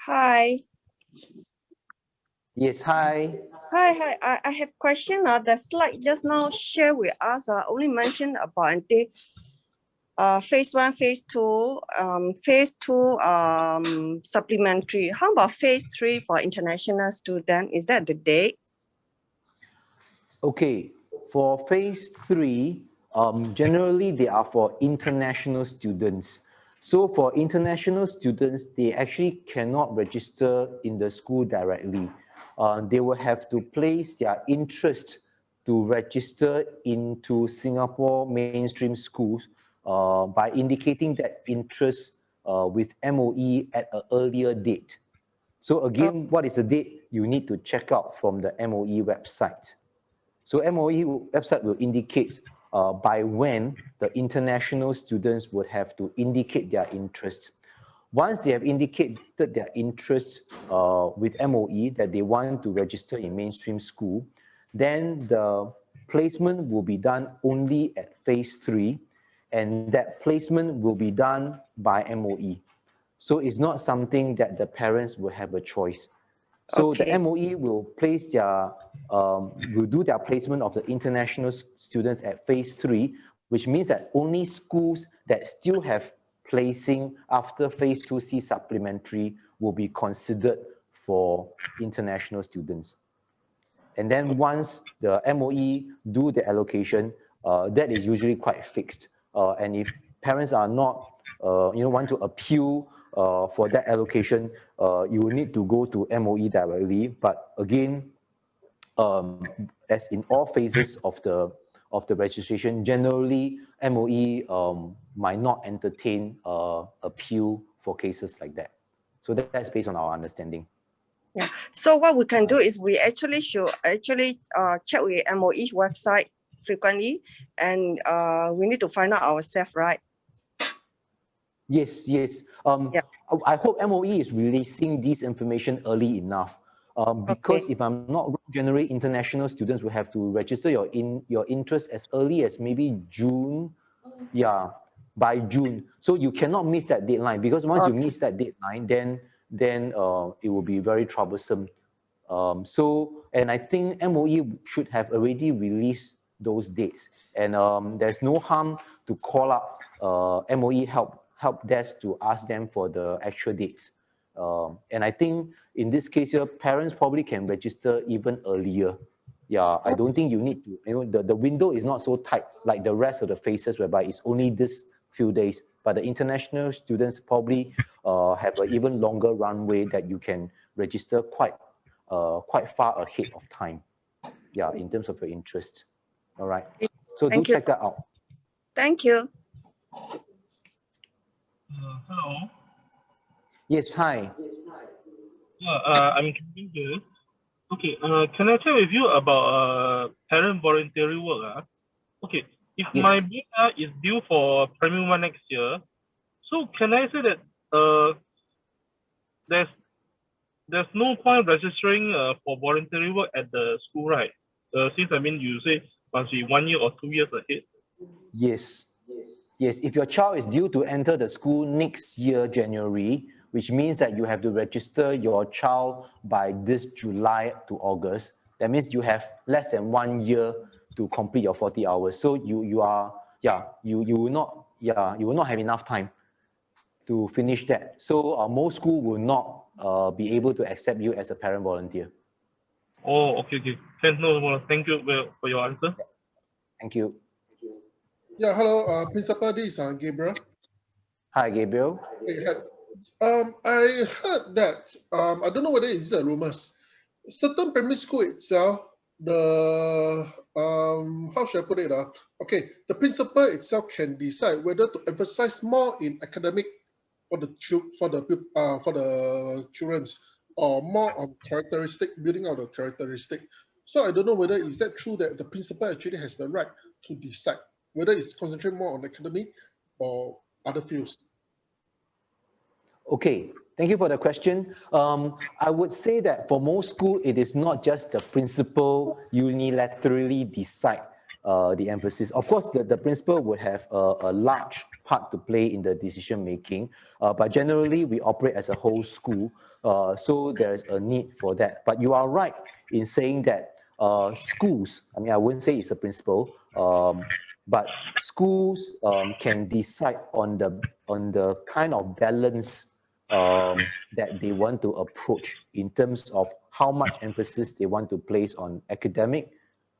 Hi. Yes, hi. Hi. I have question. The slide just now share with us only mentioned about the phase 1, phase 2, phase 2 supplementary. How about phase 3 for international student? Is that the date? Okay, for phase 3, generally they are for international students. So for international students, they actually cannot register in the school directly. They will have to place their interest to register into Singapore mainstream schools by indicating that interest with MOE at an earlier date. So again, what is the date? You need to check out from the MOE website. So MOE website will indicate by when the international students would have to indicate their interest. Once they have indicated their interest with MOE that they want to register in mainstream school, then the placement will be done only at phase 3, and that placement will be done by MOE. So it's not something that the parents will have a choice. So Okay. the MOE will place their, will do their placement of the international students at phase 3, which means that only schools that still have placing after phase 2C supplementary will be considered for international students. And then once the MOE do the allocation, that is usually quite fixed. And if parents are not, want to appeal for that allocation, you will need to go to MOE directly. But again, as in all phases of the registration, generally MOE might not entertain appeal for cases like that. So that's based on our understanding. Yeah. So what we can do is we actually should check with MOE website frequently, and we need to find out ourselves, right? Yes. Yeah. I hope MOE is releasing this information early enough. Because if I'm not wrong, generally international students will have to register your interest as early as maybe June. Yeah, by June. So you cannot miss that deadline, because once you miss that deadline, then it will be very troublesome. And I think MOE should have already released those dates. And there's no harm to call up MOE help desk to ask them for the actual dates. And I think in this case here, parents probably can register even earlier. Yeah, I don't think you need to, the window is not so tight like the rest of the phases whereby it's only this few days. But the international students probably have an even longer runway that you can register quite far ahead of time. Yeah, in terms of your interest. All right. So do check that out. Thank you. Hello. Yes, hi. I'm Kevin here. Okay, can I tell with you about parent voluntary work? Okay, if Yes. my visa is due for primary 1 next year, so can I say that there's no point registering for voluntary work at the school, right? Since you say must be 1 year or 2 years ahead. Yes. If your child is due to enter the school next year, January, which means that you have to register your child by this July to August, that means you have less than 1 year to complete your 40 hours. So you will not have enough time to finish that. So most school will not be able to accept you as a parent volunteer. Oh, okay. No, thank you for your answer. Thank you. Yeah, hello, Principal. This is Gabriel. Hi, Gabriel. I heard that, I don't know whether it's a rumors. Certain primary school itself, the how should I put it? Okay, the principal itself can decide whether to emphasize more in academic for the children, or more on building out the characteristic. So I don't know whether is that true that the principal actually has the right to decide whether it's concentrate more on academic or other fields. Okay, thank you for the question. I would say that for most schools, it is not just the principal unilaterally decide the emphasis. Of course, the principal would have a large part to play in the decision making, but generally we operate as a whole school, so there's a need for that. But you are right in saying that schools, I wouldn't say it's a principal, but schools can decide on the kind of balance that they want to approach in terms of how much emphasis they want to place on academic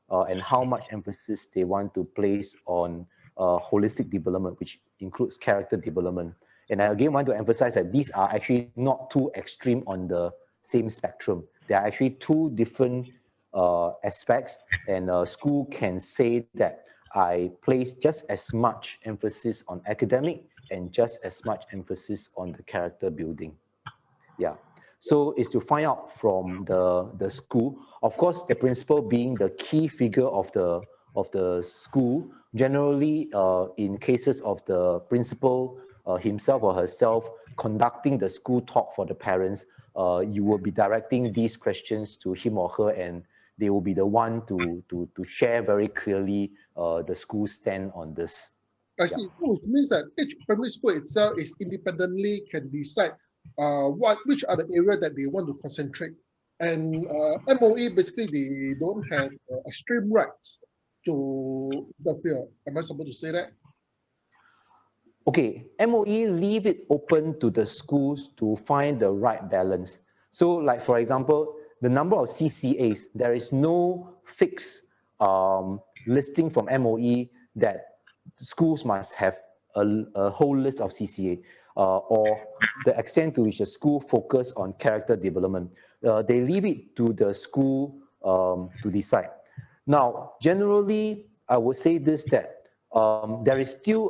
and how much emphasis they want to place on holistic development, which includes character development. And I again want to emphasize that these are actually not too extreme on the same spectrum. They are actually two different aspects, and a school can say that I place just as much emphasis on academic and just as much emphasis on the character building. Yeah. So it's to find out from the school. Of course, the principal being the key figure of the school. Generally, in cases of the principal himself or herself conducting the school talk for the parents, you will be directing these questions to him or her, and they will be the one to share very clearly the school's stand on this. I see. So it means that each primary school itself is independently can decide which are the area that they want to concentrate. And MOE basically they don't have extreme rights to interfere. Am I supposed to say that? Okay, MOE leave it open to the schools to find the right balance. So like for example, the number of CCAs, there is no fixed listing from MOE that schools must have a whole list of CCA or the extent to which the school focus on character development. They leave it to the school to decide. Now, generally, I would say this, that there is still,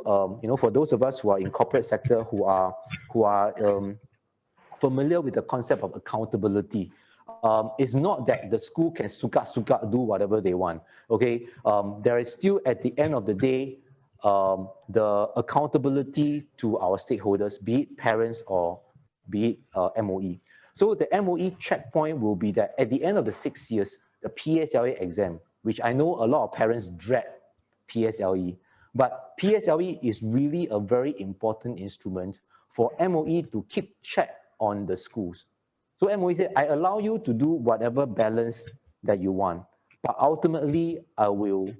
for those of us who are in corporate sector who are familiar with the concept of accountability. It's not that the school can suka do whatever they want. Okay, there is still at the end of the day the accountability to our stakeholders, be it parents or be it MOE. So the MOE checkpoint will be that at the end of the 6 years, the PSLE exam, which I know a lot of parents dread PSLE, but PSLE is really a very important instrument for MOE to keep check on the schools. So MOE said, I allow you to do whatever balance that you want, but ultimately I will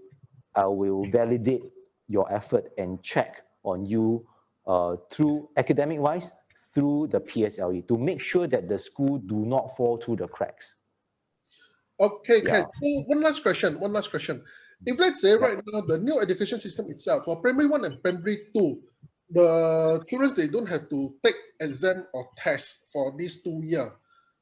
validate your effort and check on you through academic-wise, through the PSLE, to make sure that the school do not fall through the cracks. Okay, Yeah. so one last question. If let's say right now the new education system itself for primary 1 and primary 2, the children they don't have to take exam or test for these 2 years.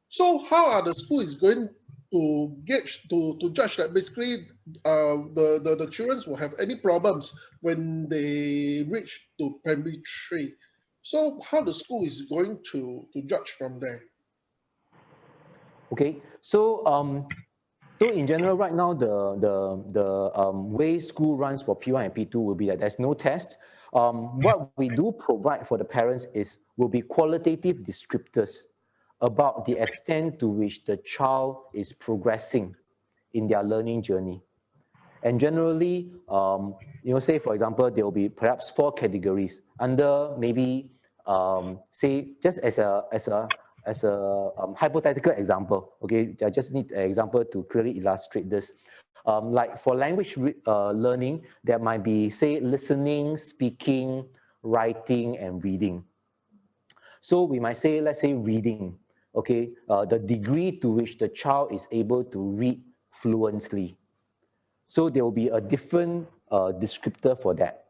So how are the schools going to gauge to judge that basically the children will have any problems when they reach to primary 3? So how the school is going to judge from there? Okay, so so in general, right now, the way school runs for P1 and P2 will be that there's no test. What we do provide for the parents will be qualitative descriptors about the extent to which the child is progressing in their learning journey. And generally, say for example, there will be perhaps 4 categories under maybe, say, just as a hypothetical example. Okay, I just need an example to clearly illustrate this. Like for language learning, there might be, say, listening, speaking, writing, and reading. So we might say, let's say reading, okay, the degree to which the child is able to read fluently. So there will be a different descriptor for that.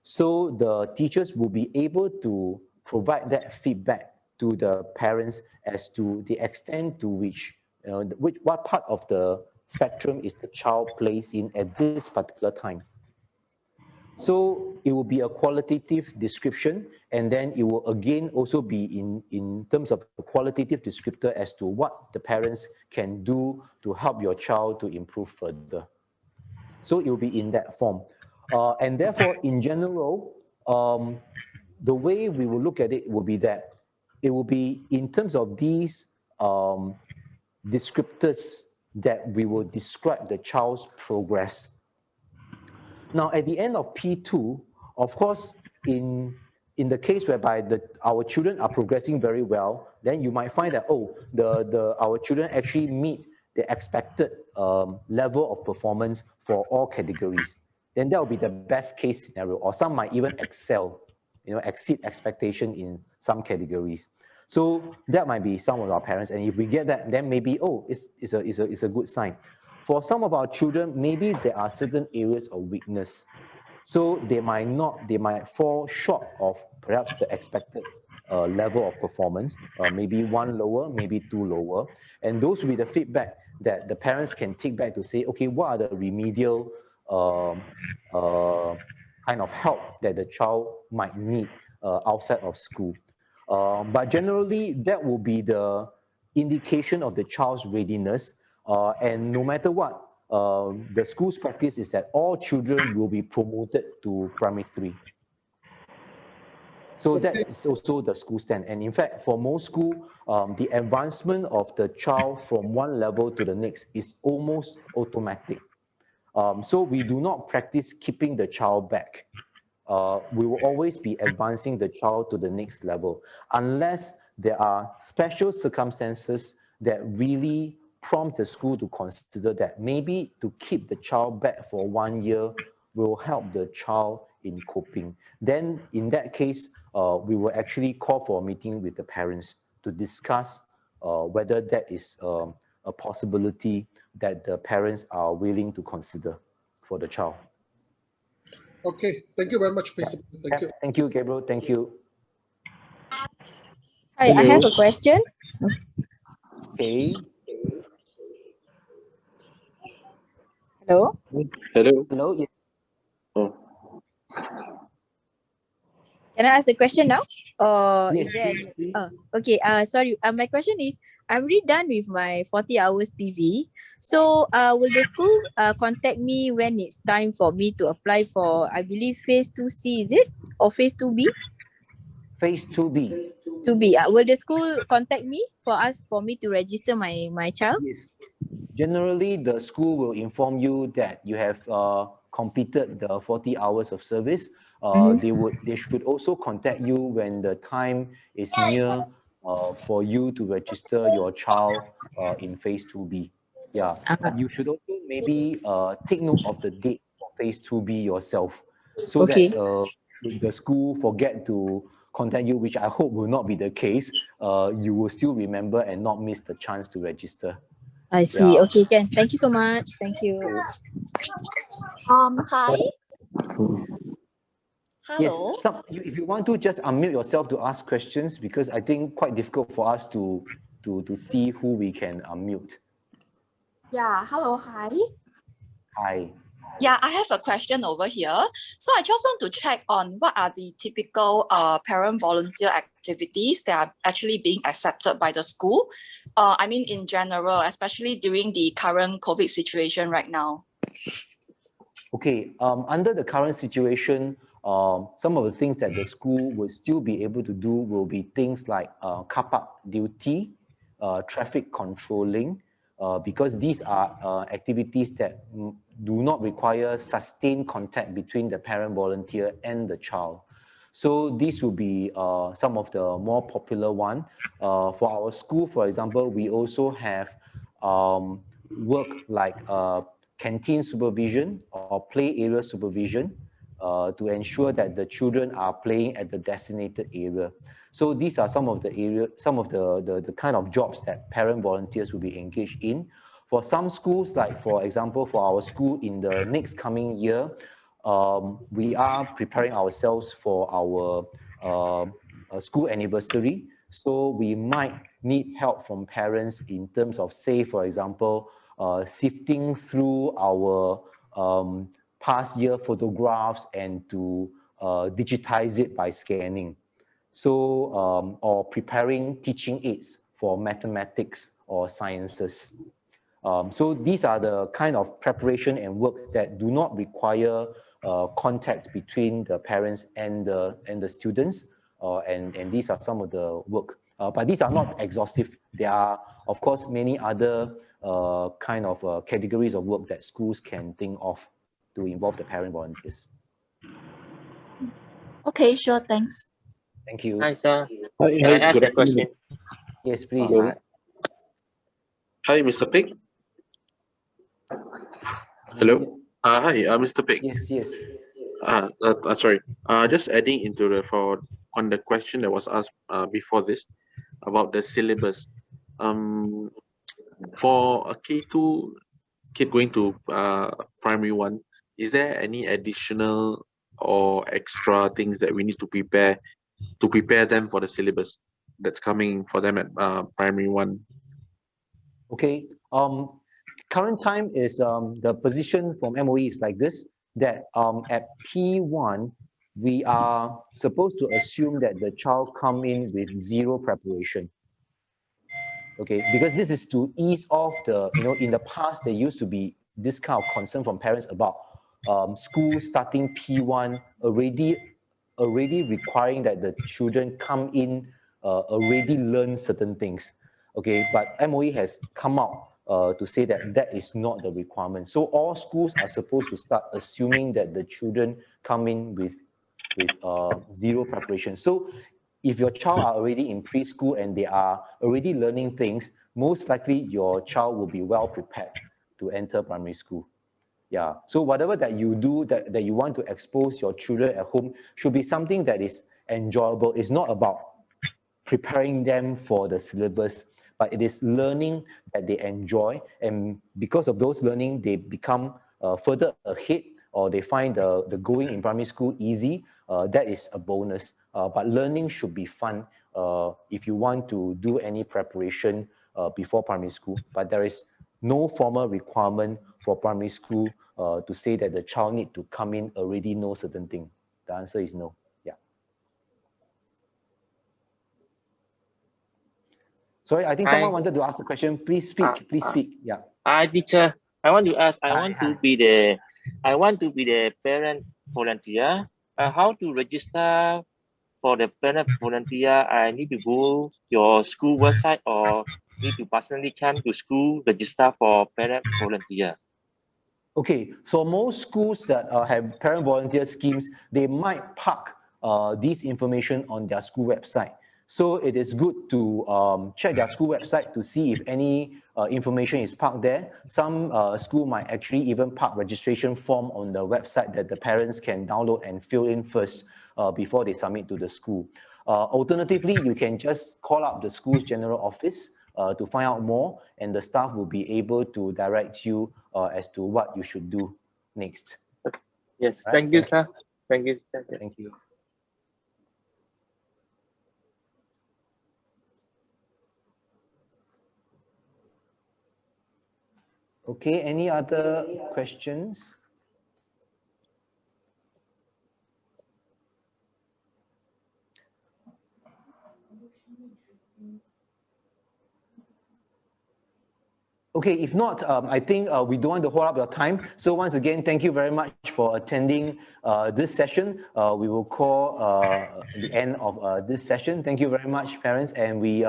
So the teachers will be able to provide that feedback to the parents as to the extent to which, what part of the spectrum is the child placed in at this particular time. So it will be a qualitative description, and then it will again also be in terms of a qualitative descriptor as to what the parents can do to help your child to improve further. So it will be in that form. And therefore, in general, the way we will look at it will be that it will be in terms of these descriptors that we will describe the child's progress. Now, at the end of P2, of course, in the case whereby our children are progressing very well, then you might find that, our children actually meet the expected level of performance for all categories. Then that will be the best case scenario, or some might even excel, exceed expectation in some categories. So that might be some of our parents, and if we get that, then maybe, it's a good sign. For some of our children, maybe there are certain areas of weakness. So they might fall short of perhaps the expected level of performance, maybe 1 lower, maybe 2 lower. And those will be the feedback that the parents can take back to say, okay, what are the remedial kind of help that the child might need outside of school. But generally, that will be the indication of the child's readiness. And no matter what, the school's practice is that all children will be promoted to primary 3. So that is also the school stand. And in fact, for most schools, the advancement of the child from one level to the next is almost automatic. So we do not practice keeping the child back. we will always be advancing the child to the next level, unless there are special circumstances that really prompt the school to consider that maybe to keep the child back for 1 year will help the child in coping. Then in that case, we will actually call for a meeting with the parents to discuss whether that is a possibility that the parents are willing to consider for the child. Okay, thank you very much, Principal. Thank you. Thank you, Gabriel. Thank you. Hi, I have a question. Okay. Hello. Hello. Hello. Yes. Oh, Can I ask a question now? Or Yes, is there please, any? please. Oh, okay. Sorry. My question is, I'm already done with my 40 hours PV. So, will the school contact me when it's time for me to apply for, I believe, phase 2C, is it? Or phase 2B? Phase 2B. 2B. Will the school contact me for me to register my child? Yes. Generally, the school will inform you that you have completed the 40 hours of service. They should also contact you when the time is near for you to register your child in phase 2B. Yeah, but you should also maybe take note of the date for phase 2B yourself, so Okay. that should the school forget to contact you, which I hope will not be the case, you will still remember and not miss the chance to register. I see. Yeah. Okay, Ken. Thank you so much. Thank you. Hi. Yes, Hello. if you want to just unmute yourself to ask questions, because I think quite difficult for us to see who we can unmute. Yeah, hello, hi. Hi. Yeah, I have a question over here. So I just want to check on what are the typical parent volunteer activities that are actually being accepted by the school. I mean, in general, especially during the current COVID situation right now. Okay, under the current situation, some of the things that the school will still be able to do will be things like car park duty, traffic controlling, because these are activities that do not require sustained contact between the parent volunteer and the child. So these will be some of the more popular one. For our school, for example, we also have work like canteen supervision or play area supervision to ensure that the children are playing at the designated area. So these are some of the the kind of jobs that parent volunteers will be engaged in. For some schools, like for example, for our school in the next coming year, we are preparing ourselves for our school anniversary. So we might need help from parents in terms of, say, for example, sifting through our past year photographs and to digitize it by scanning. So, or preparing teaching aids for mathematics or sciences. So these are the kind of preparation and work that do not require contact between the parents and the students, and these are some of the work. But these are not exhaustive. There are, of course, many other kind of categories of work that schools can think of to involve the parent volunteers. Okay, sure, thanks. Thank you. hi, sir. Can I ask a question? Yes, please. Hello. Hi, Mr. Pig. Hello. Hi, Mr. Pig. Yes, yes. Sorry. Just adding into on the question that was asked before this about the syllabus. For a K2 kid going to primary 1, is there any additional or extra things that we need to prepare them for the syllabus that's coming for them at primary 1? Okay. Current time is the position from MOE is like this, that at P1 we are supposed to assume that the child come in with zero preparation. Okay, because this is to ease off the, in the past there used to be this kind of concern from parents about school starting P1 already requiring that the children come in already learn certain things. Okay, but MOE has come out to say that that is not the requirement. So all schools are supposed to start assuming that the children come in with with zero preparation. So if your child are already in preschool and they are already learning things, most likely your child will be well prepared to enter primary school. Yeah, so whatever that you do that you want to expose your children at home should be something that is enjoyable. It's not about preparing them for the syllabus, but it is learning that they enjoy, and because of those learning, they become further ahead, or they find the going in primary school easy. That is a bonus, but learning should be fun if you want to do any preparation before primary school, but there is no formal requirement for primary school to say that the child need to come in already know certain thing. The answer is no. Yeah. Sorry, I think someone wanted to ask a question. Please speak. Please speak. Yeah. Hi, teacher. I want to ask. I Hi, want hi. to be the parent volunteer. How to register for the parent volunteer? I need to go your school website or need to personally come to school register for parent volunteer. Okay, so most schools that have parent volunteer schemes, they might park this information on their school website. So it is good to check their school website to see if any information is parked there. Some school might actually even park registration form on the website that the parents can download and fill in first before they submit to the school. Alternatively, you can just call up the school's general office to find out more, and the staff will be able to direct you as to what you should do next. Yes, Right? thank you, sir. Thank you. Thank you. Okay, any other questions? Okay, if not, I think we don't want to hold up your time. So once again, thank you very much for attending this session. We will call the end of this session. Thank you very much, parents, and we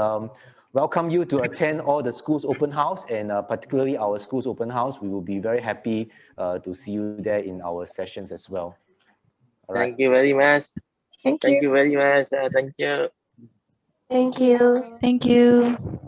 welcome you to attend all the schools open house, and particularly our schools open house. We will be very happy to see you there in our sessions as well. All right. Thank you very much. Thank Thank you. you very much. Thank you. Thank you. Thank you.